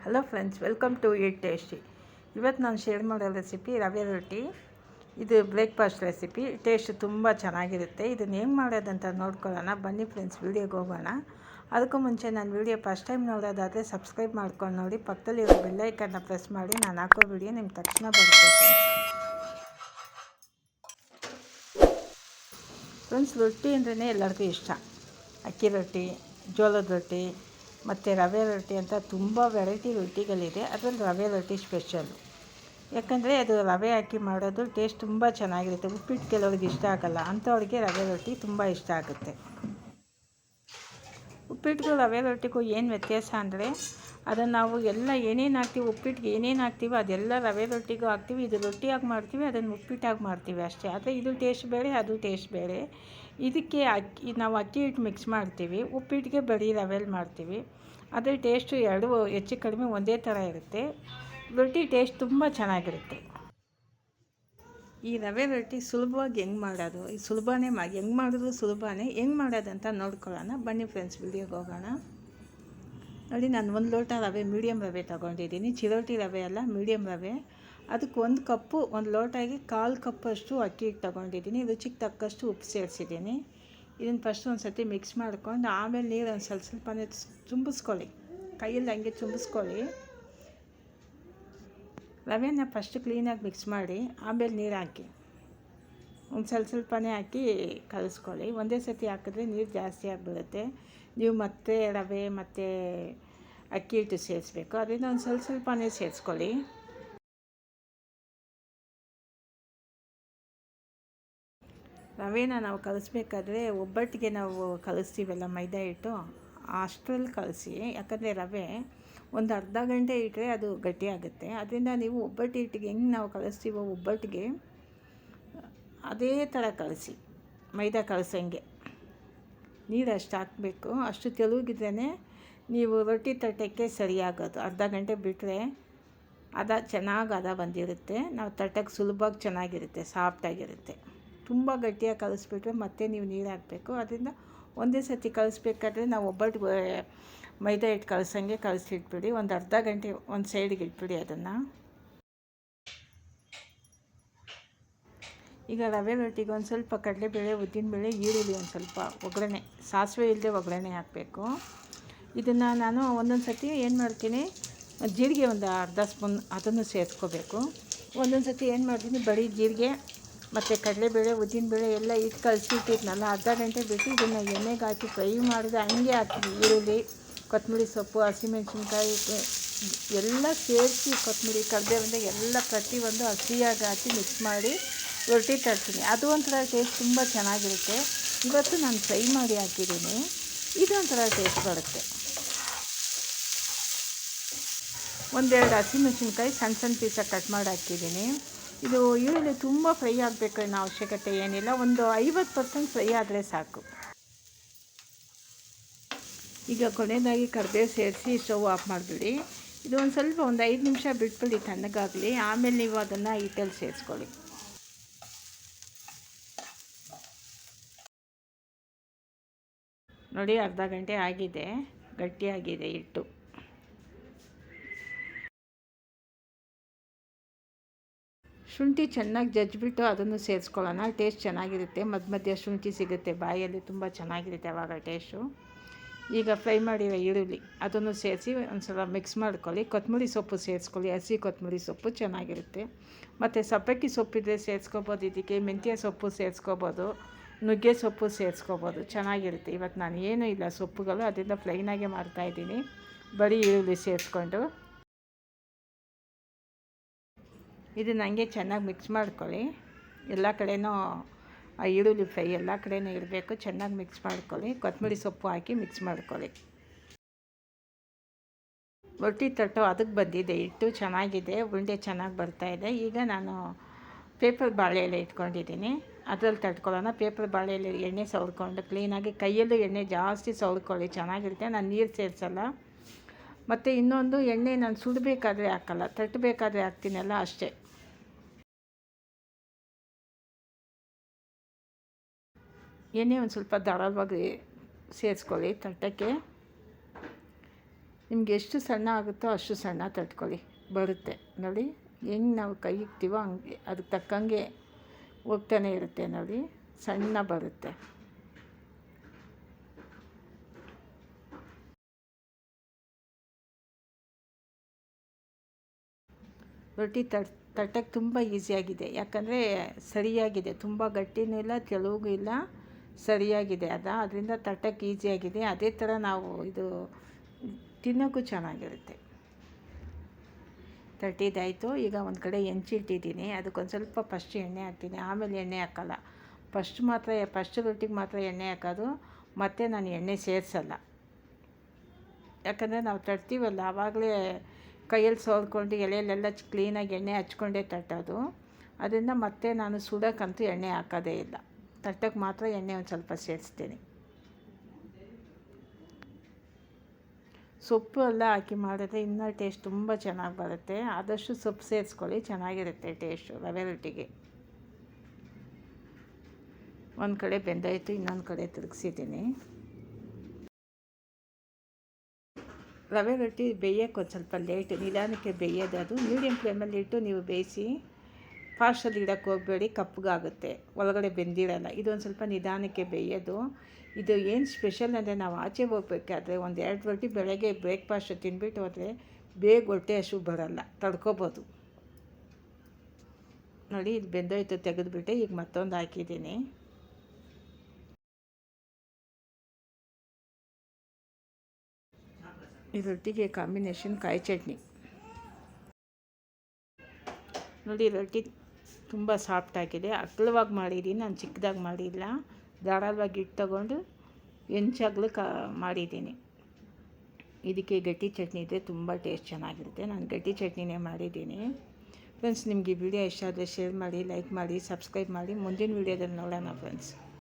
Hello friends, welcome to eat tasty. ಇವತ್ತು ನಾನು share ಮಾಡೋ ರೆಸಿಪಿ ರವೆ ರೊಟ್ಟಿ. ಇದು ಬ್ರೇಕ್ಫಾಸ್ಟ್ ರೆಸಿಪಿ. ಟೇಸ್ಟ್ ತುಂಬ ಚೆನ್ನಾಗಿರುತ್ತೆ. ಇದನ್ನು ಹೆಂಗೆ ಮಾಡೋದಂತ ನೋಡ್ಕೊಳ್ಳೋಣ ಬನ್ನಿ ಫ್ರೆಂಡ್ಸ್, ವೀಡಿಯೋಗೆ ಹೋಗೋಣ. ಅದಕ್ಕೂ ಮುಂಚೆ ನಾನು ವೀಡಿಯೋ ಫಸ್ಟ್ ಟೈಮ್ ನೋಡೋದಾದರೆ ಸಬ್ಸ್ಕ್ರೈಬ್ ಮಾಡ್ಕೊಂಡು ನೋಡಿ, ಪಕ್ಕದಲ್ಲಿರೋ ಬೆಲ್ಲೈಕನ್ನ ಪ್ರೆಸ್ ಮಾಡಿ. ನಾನು ಹಾಕೋ ವೀಡಿಯೋ ನಿಮ್ಗೆ ತಕ್ಷಣ ಬರುತ್ತೆ ಫ್ರೆಂಡ್ಸ್. ರೊಟ್ಟಿ ಅಂದ್ರೇ ಎಲ್ಲರಿಗೂ ಇಷ್ಟ. ಅಕ್ಕಿ ರೊಟ್ಟಿ, ಜೋಳದ ರೊಟ್ಟಿ ಮತ್ತು ರವೆ ರೊಟ್ಟಿ ಅಂತ ತುಂಬ ವೆರೈಟಿ ರೊಟ್ಟಿಗಳಿದೆ. ಅದರಲ್ಲಿ ರವೆ ರೊಟ್ಟಿ ಸ್ಪೆಷಲ್ಲು. ಯಾಕಂದರೆ ಅದು ರವೆ ಹಾಕಿ ಮಾಡೋದು ಟೇಸ್ಟ್ ತುಂಬ ಚೆನ್ನಾಗಿರುತ್ತೆ. ಉಪ್ಪಿಟ್ಟು ಕೆಲವ್ರಿಗೆ ಇಷ್ಟ ಆಗೋಲ್ಲ, ಅಂಥವ್ರಿಗೆ ರವೆ ರೊಟ್ಟಿ ತುಂಬ ಇಷ್ಟ ಆಗುತ್ತೆ. ಉಪ್ಪಿಟ್ಟಿಗೂ ರವೆ ರೊಟ್ಟಿಗೂ ಏನು ವ್ಯತ್ಯಾಸ ಅಂದರೆ, ಅದನ್ನು ನಾವು ಎಲ್ಲ ಏನೇನು ಹಾಕ್ತೀವಿ, ಉಪ್ಪಿಟ್ಟಿಗೆ ಏನೇನು ಹಾಕ್ತೀವೋ ಅದೆಲ್ಲ ರವೆ ರೊಟ್ಟಿಗೂ ಹಾಕ್ತೀವಿ. ಇದು ರೊಟ್ಟಿಯಾಗಿ ಮಾಡ್ತೀವಿ, ಅದನ್ನು ಉಪ್ಪಿಟ್ಟಾಗಿ ಮಾಡ್ತೀವಿ ಅಷ್ಟೇ. ಆದರೆ ಇದು ಟೇಸ್ಟ್ ಬೇರೆ, ಅದು ಟೇಸ್ಟ್ ಬೇರೆ. ಇದಕ್ಕೆ ನಾವು ಅಕ್ಕಿ ಹಿಟ್ಟು ಮಿಕ್ಸ್ ಮಾಡ್ತೀವಿ, ಉಪ್ಪಿಟ್ಟಿಗೆ ಬರೀ ರವೆಲಿ ಮಾಡ್ತೀವಿ. ಅದೇ ಟೇಸ್ಟು ಎರಡೂ ಹೆಚ್ಚು ಕಡಿಮೆ ಒಂದೇ ಥರ ಇರುತ್ತೆ. ರೊಟ್ಟಿ ಟೇಸ್ಟ್ ತುಂಬ ಚೆನ್ನಾಗಿರುತ್ತೆ. ಈ ರವೆ ರೊಟ್ಟಿ ಸುಲಭವಾಗಿ ಹೆಂಗೆ ಮಾಡೋದು, ಈ ಸುಲಭನೇ ಹೆಂಗೆ ಮಾಡಿದ್ರು ಸುಲಭನೇ. ಹೆಂಗೆ ಮಾಡೋದಂತ ನೋಡ್ಕೊಳ್ಳೋಣ ಬನ್ನಿ ಫ್ರೆಂಡ್ಸ್, ವೀಡಿಯೋಗೆ ಹೋಗೋಣ. ನೋಡಿ, ನಾನು 1 ಲೋಟ ರವೆ, ಮೀಡಿಯಮ್ ರವೆ ತೊಗೊಂಡಿದ್ದೀನಿ. ಚಿರೋಟಿ ರವೆ ಅಲ್ಲ, ಮೀಡಿಯಮ್ ರವೆ. ಅದಕ್ಕೆ 1 ಕಪ್ಪು, 1 ಲೋಟಾಗಿ 1/4 ಕಪ್ಪಷ್ಟು ಅಕ್ಕಿ ಹಿಟ್ಟು ತೊಗೊಂಡಿದ್ದೀನಿ. ರುಚಿಗೆ ತಕ್ಕಷ್ಟು ಉಪ್ಪು ಸೇರಿಸಿದ್ದೀನಿ. ಇದನ್ನು ಫಸ್ಟ್ ಒಂದು ಸರ್ತಿ ಮಿಕ್ಸ್ ಮಾಡ್ಕೊಂಡು ಆಮೇಲೆ ನೀರು ಒಂದು ಸ್ವಲ್ಪನೇ ತುಂಬಿಸ್ಕೊಳ್ಳಿ. ಕೈಯಲ್ಲಿ ಹಂಗೆ ತುಂಬಿಸ್ಕೊಳ್ಳಿ. ರವೆನ ಫಸ್ಟ್ ಕ್ಲೀನಾಗಿ ಮಿಕ್ಸ್ ಮಾಡಿ ಆಮೇಲೆ ನೀರು ಹಾಕಿ ಒಂದು ಸ್ವಲ್ಪನೇ ಹಾಕಿ ಕಲಿಸ್ಕೊಳ್ಳಿ. ಒಂದೇ ಸರ್ತಿ ಹಾಕಿದ್ರೆ ನೀರು ಜಾಸ್ತಿ ಆಗಿಬಿಡುತ್ತೆ. ನೀವು ಮತ್ತೆ ರವೆ ಮತ್ತು ಅಕ್ಕಿ ಹಿಟ್ಟು ಸೇರಿಸ್ಬೇಕು. ಅದರಿಂದ ಒಂದು ಸ್ವಲ್ಪನೇ ಸೇರಿಸ್ಕೊಳ್ಳಿ. ರವೆನ ನಾವು ಕಲಿಸ್ಬೇಕಾದ್ರೆ ಒಬ್ಬಟ್ಟಿಗೆ ನಾವು ಕಲಿಸ್ತೀವಲ್ಲ ಮೈದಾ ಹಿಟ್ಟು, ಅಷ್ಟರಲ್ಲಿ ಕಲಿಸಿ. ಯಾಕಂದರೆ ರವೆ ಒಂದು ಅರ್ಧ ಗಂಟೆ ಇಟ್ಟರೆ ಅದು ಗಟ್ಟಿಯಾಗುತ್ತೆ. ಅದರಿಂದ ನೀವು ಒಬ್ಬಟ್ಟು ಹಿಟ್ಟಿಗೆ ಹೆಂಗೆ ನಾವು ಕಲಿಸ್ತೀವೋ ಒಬ್ಬಟ್ಟಿಗೆ ಅದೇ ಥರ ಕಲಿಸಿ. ಮೈದಾ ಕಲಸಂಗೆ ನೀರು ಅಷ್ಟು ಹಾಕಬೇಕು. ಅಷ್ಟು ತೆಳುಗಿದ್ರೇ ನೀವು ರೊಟ್ಟಿ ತಟ್ಟಕ್ಕೆ ಸರಿಯಾಗೋದು. ಅರ್ಧ ಗಂಟೆ ಬಿಟ್ಟರೆ ಚೆನ್ನಾಗಿ ಬಂದಿರುತ್ತೆ. ನಾವು ತಟ್ಟಕ್ಕೆ ಸುಲಭವಾಗಿ ಚೆನ್ನಾಗಿರುತ್ತೆ, ಸಾಫ್ಟಾಗಿರುತ್ತೆ. ತುಂಬ ಗಟ್ಟಿಯಾಗಿ ಕಲಿಸ್ಬಿಟ್ರೆ ಮತ್ತೆ ನೀವು ನೀರು ಹಾಕಬೇಕು. ಅದರಿಂದ ಒಂದೇ ಸರ್ತಿ ಕಲಿಸ್ಬೇಕಾದ್ರೆ ನಾವು ಒಬ್ಬಟ್ಟು ಮೈದಾ ಹಿಟ್ಟು ಕಲಸಂಗೆ ಕಲಿಸಿಟ್ಬಿಡಿ. ಒಂದು ಅರ್ಧ ಗಂಟೆ ಒಂದು ಸೈಡಿಗೆ ಇಟ್ಬಿಡಿ ಅದನ್ನು. ಈಗ ರವೆ ರೊಟ್ಟಿಗೆ ಒಂದು ಸ್ವಲ್ಪ ಕಡಲೆಬೇಳೆ, ಉದ್ದಿನಬೇಳೆ, ಈರುಳ್ಳಿ, ಒಂದು ಸ್ವಲ್ಪ ಒಗ್ಗರಣೆ, ಸಾಸಿವೆ ಇಲ್ಲದೆ ಒಗ್ಗರಣೆ ಹಾಕಬೇಕು. ಇದನ್ನು ನಾನು ಒಂದೊಂದು ಸರ್ತಿ ಏನು ಮಾಡ್ತೀನಿ, ಜೀರಿಗೆ ಒಂದು ಅರ್ಧ ಸ್ಪೂನ್ ಅದನ್ನು ಸೇರಿಸ್ಕೋಬೇಕು. ಒಂದೊಂದು ಸರ್ತಿ ಏನು ಮಾಡ್ತೀನಿ, ಬರೀ ಜೀರಿಗೆ ಮತ್ತು ಕಡಲೆಬೇಳೆ, ಉದ್ದಿನಬೇಳೆ ಎಲ್ಲ ಇಟ್ಟು ಕಲಸಿಟ್ಟಿದ್ನಲ್ಲ, ಅರ್ಧ ಗಂಟೆ ಬಿಟ್ಟು ಇದನ್ನು ಎಣ್ಣೆಗೆ ಹಾಕಿ ಫ್ರೈ ಮಾಡಿದ್ರೆ ಹಂಗೆ ಹಾಕ್ತೀವಿ. ಈರುಳ್ಳಿ, ಕೊತ್ತಂಬರಿ ಸೊಪ್ಪು, ಹಸಿಮೆಣ್ಸಿನ್ಕಾಯಿ ಎಲ್ಲ ಸೇರಿಸಿ, ಕೊತ್ತಂಬರಿ, ಕರಿಬೇವು ಎಲ್ಲ ಪ್ರತಿಯೊಂದು ಹಸಿಯಾಗಿ ಹಾಕಿ ಮಿಕ್ಸ್ ಮಾಡಿ ರೊಟ್ಟಿ ತರ್ತೀನಿ. ಅದು ಒಂಥರ ಟೇಸ್ಟ್ ತುಂಬ ಚೆನ್ನಾಗಿರುತ್ತೆ. ಇವತ್ತು ನಾನು ಫ್ರೈ ಮಾಡಿ ಹಾಕಿದ್ದೀನಿ. ಇದೊಂಥರ ಟೇಸ್ಟ್ ಬರುತ್ತೆ. ಒಂದೆರಡು ಹಸಿಮೆಣ್ಸಿನ್ಕಾಯಿ ಸಣ್ಣ ಸಣ್ಣ ಪೀಸಾಗಿ ಕಟ್ ಮಾಡಿ ಹಾಕಿದ್ದೀನಿ. ಇದು ಈರುಳ್ಳಿ ತುಂಬ ಫ್ರೈ ಆಗಬೇಕು ಅನ್ನೋ ಅವಶ್ಯಕತೆ ಏನಿಲ್ಲ. ಒಂದು 50% ಫ್ರೈ ಆದರೆ ಸಾಕು. ಈಗ ಕೊನೆಯದಾಗಿ ಕರಿಬೇವು ಸೇರಿಸಿ ಸ್ಟವ್ ಆಫ್ ಮಾಡಿಬಿಡಿ. ಇದು ಒಂದು ಸ್ವಲ್ಪ ಒಂದು 5 ನಿಮಿಷ ಬಿಟ್ಬಿಡಿ ತಣ್ಣಗಾಗಲಿ. ಆಮೇಲೆ ನೀವು ಅದನ್ನು ಹಿಟ್ಟಲ್ಲಿ ಸೇರಿಸ್ಕೊಳ್ಳಿ. ನೋಡಿ, ಅರ್ಧ ಗಂಟೆ ಆಗಿದೆ, ಗಟ್ಟಿಯಾಗಿದೆ ಹಿಟ್ಟು. ಶುಂಠಿ ಚೆನ್ನಾಗಿ ಜಜ್ಜಿಬಿಟ್ಟು ಅದನ್ನು ಸೇರಿಸ್ಕೊಳ್ಳೋಣ. ಟೇಸ್ಟ್ ಚೆನ್ನಾಗಿರುತ್ತೆ. ಮಧ್ಯ ಶುಂಠಿ ಸಿಗುತ್ತೆ ಬಾಯಲ್ಲಿ, ತುಂಬ ಚೆನ್ನಾಗಿರುತ್ತೆ ಆವಾಗ ಟೇಸ್ಟು. ಈಗ ಫ್ರೈ ಮಾಡಿರೋ ಈರುಳ್ಳಿ ಅದನ್ನು ಸೇರಿಸಿ ಒಂದು ಸಲ ಮಿಕ್ಸ್ ಮಾಡ್ಕೊಳ್ಳಿ. ಕೊತ್ತಂಬರಿ ಸೊಪ್ಪು ಸೇರಿಸ್ಕೊಳ್ಳಿ, ಹಸಿ ಕೊತ್ತಂಬರಿ ಸೊಪ್ಪು ಚೆನ್ನಾಗಿರುತ್ತೆ. ಮತ್ತು ಸಬ್ಬಕ್ಕಿ ಸೊಪ್ಪಿದ್ರೆ ಸೇರಿಸ್ಕೋಬೋದು. ಇದಕ್ಕೆ ಮೆಂತ್ಯ ಸೊಪ್ಪು ಸೇರಿಸ್ಕೋಬೋದು, ನುಗ್ಗೆ ಸೊಪ್ಪು ಸೇರಿಸ್ಕೋಬೋದು, ಚೆನ್ನಾಗಿರುತ್ತೆ. ಇವತ್ತು ನಾನು ಏನೂ ಇಲ್ಲ ಸೊಪ್ಪುಗಳು, ಅದರಿಂದ ಪ್ಲೈನಾಗೆ ಮಾಡ್ತಾಯಿದ್ದೀನಿ. ಬರೀ ಈರುಳ್ಳಿ ಸೇರಿಸ್ಕೊಂಡು ಇದನ್ನು ಹಂಗೆ ಚೆನ್ನಾಗಿ ಮಿಕ್ಸ್ ಮಾಡ್ಕೊಳ್ಳಿ. ಎಲ್ಲ ಕಡೆಯೂ ಆ ಈರುಳ್ಳಿ ಫ್ರೈ ಎಲ್ಲ ಕಡೆಯೂ ಇರಬೇಕು. ಚೆನ್ನಾಗಿ ಮಿಕ್ಸ್ ಮಾಡ್ಕೊಳ್ಳಿ. ಕೊತ್ತಂಬರಿ ಸೊಪ್ಪು ಹಾಕಿ ಮಿಕ್ಸ್ ಮಾಡ್ಕೊಳ್ಳಿ. ರೊಟ್ಟಿ ತಟ್ಟೋ ಅದಕ್ಕೆ ಬಂದಿದೆ ಹಿಟ್ಟು, ಚೆನ್ನಾಗಿದೆ, ಉಂಡೆ ಚೆನ್ನಾಗಿ ಬರ್ತಾಯಿದೆ. ಈಗ ನಾನು ಪೇಪರ್ ಬಾಳೆ ಎಲೆ ಇಟ್ಕೊಂಡಿದ್ದೀನಿ, ಅದರಲ್ಲಿ ತಟ್ಕೊಳ್ಳೋಣ. ಪೇಪರ್ ಬಾಳೆ ಎಲೆ ಎಣ್ಣೆ ಸವರ್ಕೊಂಡು ಕ್ಲೀನಾಗಿ ಕೈಯಲ್ಲೂ ಎಣ್ಣೆ ಜಾಸ್ತಿ ಸವರ್ಕೊಳ್ಳಿ, ಚೆನ್ನಾಗಿರುತ್ತೆ. ನಾನು ನೀರು ಸೇರಿಸಲ್ಲ. ಮತ್ತು ಇನ್ನೊಂದು, ಎಣ್ಣೆ ನಾನು ಸುಡಬೇಕಾದ್ರೆ ಹಾಕಲ್ಲ, ತಟ್ಟಬೇಕಾದ್ರೆ ಹಾಕ್ತೀನಲ್ಲ ಅಷ್ಟೇ. ಎಣ್ಣೆ ಒಂದು ಸ್ವಲ್ಪ ಧಾರಾಳವಾಗಿ ಸೇರಿಸ್ಕೊಳ್ಳಿ ತಟ್ಟಕ್ಕೆ. ನಿಮ್ಗೆ ಎಷ್ಟು ಸಣ್ಣ ಆಗುತ್ತೋ ಅಷ್ಟು ಸಣ್ಣ ತಟ್ಕೊಳ್ಳಿ, ಬರುತ್ತೆ ನೋಡಿ. ಹೆಂಗೆ ನಾವು ಕೈ ಇಕ್ತೀವೋ ಹಂಗೆ ಅದಕ್ಕೆ ತಕ್ಕಂಗೆ ಹೋಗ್ತಾನೆ ಇರುತ್ತೆ ನೋಡಿ, ಸಣ್ಣ ಬರುತ್ತೆ. ರೊಟ್ಟಿ ತಟ್ಟಕ್ಕೆ ತುಂಬ ಈಸಿಯಾಗಿದೆ, ಯಾಕಂದರೆ ಸರಿಯಾಗಿದೆ, ತುಂಬ ಗಟ್ಟಿನೂ ಇಲ್ಲ ತೆಳುಗೂ ಇಲ್ಲ, ಸರಿಯಾಗಿದೆ ಅದರಿಂದ ತಟ್ಟಕ್ಕೆ ಈಸಿಯಾಗಿದೆ. ಅದೇ ಥರ ನಾವು ಇದು ತಿನ್ನೋಕ್ಕೂ ಚೆನ್ನಾಗಿರುತ್ತೆ. ತಟ್ಟಿದ್ದಾಯಿತು. ಈಗ ಒಂದು ಕಡೆ ಹೆಂಚಿಟ್ಟಿದ್ದೀನಿ, ಅದಕ್ಕೊಂದು ಸ್ವಲ್ಪ ಫಸ್ಟ್ ಎಣ್ಣೆ ಹಾಕ್ತೀನಿ, ಆಮೇಲೆ ಎಣ್ಣೆ ಹಾಕೋಲ್ಲ. ಫಸ್ಟ್ ರೊಟ್ಟಿಗೆ ಮಾತ್ರ ಎಣ್ಣೆ ಹಾಕೋದು, ಮತ್ತು ನಾನು ಎಣ್ಣೆ ಸೇರಿಸಲ್ಲ. ಯಾಕಂದರೆ ನಾವು ತಟ್ತೀವಲ್ಲ ಆವಾಗಲೇ ಕೈಯಲ್ಲಿ ಸೋಲ್ಕೊಂಡು ಎಲೆಯಲ್ಲೆಲ್ಲ ಕ್ಲೀನಾಗಿ ಎಣ್ಣೆ ಹಚ್ಕೊಂಡೇ ತಟ್ಟೋದು. ಅದರಿಂದ ಮತ್ತೆ ನಾನು ಸುಡೋಕ್ಕಂತೂ ಎಣ್ಣೆ ಹಾಕೋದೇ ಇಲ್ಲ, ತಟ್ಟಕ್ಕೆ ಮಾತ್ರ ಎಣ್ಣೆ ಒಂದು ಸ್ವಲ್ಪ ಸೇರಿಸ್ತೀನಿ. ಸೊಪ್ಪು ಎಲ್ಲ ಹಾಕಿ ಮಾಡಿದ್ರೆ ಇನ್ನೂ ಟೇಸ್ಟ್ ತುಂಬ ಚೆನ್ನಾಗಿ ಬರುತ್ತೆ. ಆದಷ್ಟು ಸೊಪ್ಪು ಸೇರಿಸ್ಕೊಳ್ಳಿ, ಚೆನ್ನಾಗಿರುತ್ತೆ ಟೇಸ್ಟು ರವೆ ರೊಟ್ಟಿಗೆ. ಒಂದು ಕಡೆ ಬೆಂದಾಯಿತು, ಇನ್ನೊಂದು ಕಡೆ ತಿರುಗಿಸಿದ್ದೀನಿ. ರವೆ ರೊಟ್ಟಿ ಬೇಯೋಕ್ಕೆ ಒಂದು ಸ್ವಲ್ಪ ಲೇಟ್, ನಿಧಾನಕ್ಕೆ ಬೇಯೋದು. ಅದು ಮೀಡಿಯಮ್ ಫ್ಲೇಮಲ್ಲಿ ಇಟ್ಟು ನೀವು ಬೇಯಿಸಿ, ಫಾಸ್ಟಲ್ಲಿ ಇಡೋಕ್ಕೆ ಹೋಗಬೇಡಿ, ಕಪ್ಪಗಾಗುತ್ತೆ, ಒಳಗಡೆ ಬೆಂದಿರಲ್ಲ. ಇದೊಂದು ಸ್ವಲ್ಪ ನಿಧಾನಕ್ಕೆ ಬೇಯೋದು. ಇದು ಏನು ಸ್ಪೆಷಲ್ ಅಂದರೆ, ನಾವು ಆಚೆ ಹೋಗ್ಬೇಕಾದ್ರೆ 1-2 ರೊಟ್ಟಿ ಬೆಳಗ್ಗೆ ಬ್ರೇಕ್ಫಾಸ್ಟ್ ತಿಂದ್ಬಿಟ್ಟು ಹೋದರೆ ಬೇಗ ಹೊಟ್ಟೆ ಹಸಿವು ಬರೋಲ್ಲ, ತಡ್ಕೊಬೋದು. ನೋಡಿ ಇದು ಬೆಂದೋಯ್ತು, ತೆಗೆದುಬಿಟ್ಟೆ. ಈಗ ಮತ್ತೊಂದು ಹಾಕಿದ್ದೀನಿ. ಈ ರೊಟ್ಟಿಗೆ ಕಾಂಬಿನೇಷನ್ ಕಾಯಿ ಚಟ್ನಿ. ನೋಡಿ ರೊಟ್ಟಿ ತುಂಬ ಸಾಫ್ಟಾಗಿದೆ, ಅಗಲವಾಗಿ ಮಾಡಿದ್ದೀನಿ, ನಾನು ಚಿಕ್ಕದಾಗಿ ಮಾಡಿಲ್ಲ. ಧಾರಾಳವಾಗಿ ಹಿಟ್ಟು ತಗೊಂಡು ಹೆಂಚಾಗಲು ಮಾಡಿದ್ದೀನಿ. ಇದಕ್ಕೆ ಗಟ್ಟಿ ಚಟ್ನಿ ಇದ್ದರೆ ತುಂಬ ಟೇಸ್ಟ್ ಚೆನ್ನಾಗಿರುತ್ತೆ. ನಾನು ಗಟ್ಟಿ ಚಟ್ನಿನೇ ಮಾಡಿದ್ದೀನಿ. ಫ್ರೆಂಡ್ಸ್, ನಿಮಗೆ ಈ ವಿಡಿಯೋ ಇಷ್ಟ ಆದರೆ ಶೇರ್ ಮಾಡಿ, ಲೈಕ್ ಮಾಡಿ, ಸಬ್ಸ್ಕ್ರೈಬ್ ಮಾಡಿ. ಮುಂದಿನ ವೀಡಿಯೋದಲ್ಲಿ ನೋಡೋಣ ಫ್ರೆಂಡ್ಸ್.